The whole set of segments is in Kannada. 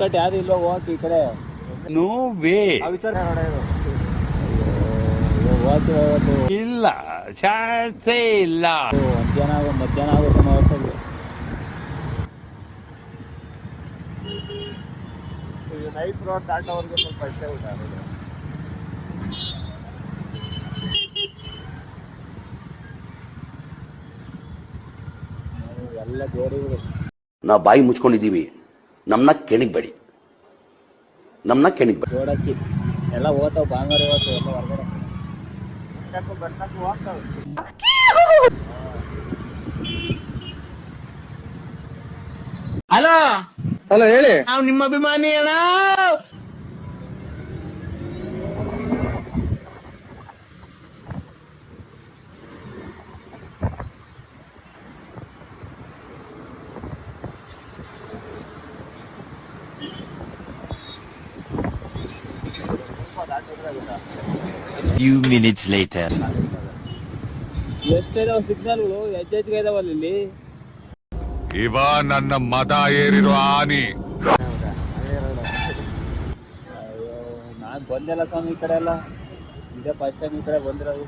ಬಟ್ ಯಾರು ಇಲ್ವಾ ಹೋಗಕ್ಕೆ ಈ ಕಡೆ? No way. ವಿಚಾರ ಹೋಗ್ತೀವಿ ಇಲ್ಲ, ಚಾನ್ಸೇ ಇಲ್ಲ. ಮಧ್ಯಾಹ್ನ ಆಗುತ್ತೆ ನೋಡ್ತೀವಿ. ನೈಟ್ ರೋಡ್ ದಾಟೋವರೆಗೆ ಸ್ವಲ್ಪ ಇಷ್ಟೇ ಊಟ ಎಲ್ಲ ಜೋಡಿಗಳು. ನಾವು ಬಾಯಿ ಮುಚ್ಕೊಂಡಿದ್ದೀವಿ, ನಮ್ಮನ್ನ ಕೆಣಿಗ್ಬೇಡಿ. ಜೋಡಕ್ಕಿ ಎಲ್ಲ ಓದ್ತಾವ, ಭಾನುವಾರ ಓದ್ತಾವ ಎಲ್ಲ ಹೊರಗಡೆ. ಹಲೋ ಹಲೋ, ಹೇಳಿ. ನಾವು ನಿಮ್ಮ ಅಭಿಮಾನಿ ಅಣ್ಣ. Few minutes later. ಎಷ್ಟಿದಾವ ಸಿಗ್ನಲ್ಗಳು? ಹೆಚ್ಚೆಚ್ಚಿಗೆ ಇದಾವಲ್ಲ ಇಲ್ಲಿ. ಇವ ನನ್ನ ಮದ ಏರಿರೋ ಆನಿ. ಅಯ್ಯೋ, ನಾನ್ ಬಂದೆಲ್ಲ ಸ್ವಾಮಿ ಈ ಕಡೆ ಎಲ್ಲ. ಇದೇ ಫಸ್ಟ್ ಟೈಮ್ ಈ ಕಡೆ ಬಂದಿರೋದು.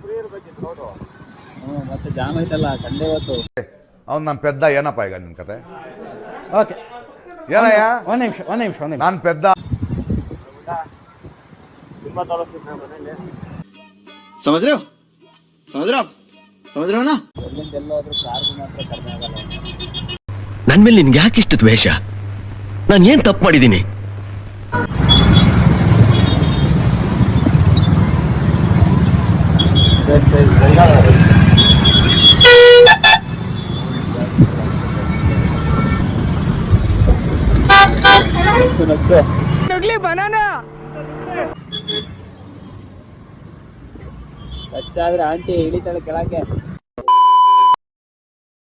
ಫ್ರೀ ಇರ್ಬೇಕಿತ್ತು ರೋಡು. ಮತ್ತೆ ಜಾಮ್ ಐತಲ್ಲ ಸಂಡೇ ಇವತ್ತು. ಅವ್ನು ನನ್ನ ಪೆದ್ದ. ಏನಪ್ಪ ಈಗ ನಿನ್ನ ಕತೆ? ಓಕೆ, ಏನಯ್ಯ? ಒಂದ್ ನಿಮಿಷ ನಾನು ಪೆದ್ದ. ತುಂಬಾ ತೋರಿಸ್ತಿದ್ದೆ ಮನೇಲಿ. ಸಮझ रहे हो ना? ಎಲ್ಲಿಂದ ಎಲ್ಲೋದ್ರೂ ಚಾರ್ಜ್ ಮಾತ್ರ ಕಡಿಮೆ ಆಗಲ್ಲ. ನನ್ ಮೇಲೆ ನಿನ್ಗೆ ಯಾಕೆ ಇಷ್ಟು ದ್ವೇಷ? ನಾನು ಏನ್ ತಪ್ಪು ಮಾಡಿದ್ದೀನಿ? ಟಚ್ ಆದ್ರೆ ಆಂಟಿ ಇಳಿತಾಳೆ ಕೆಳಗೆ.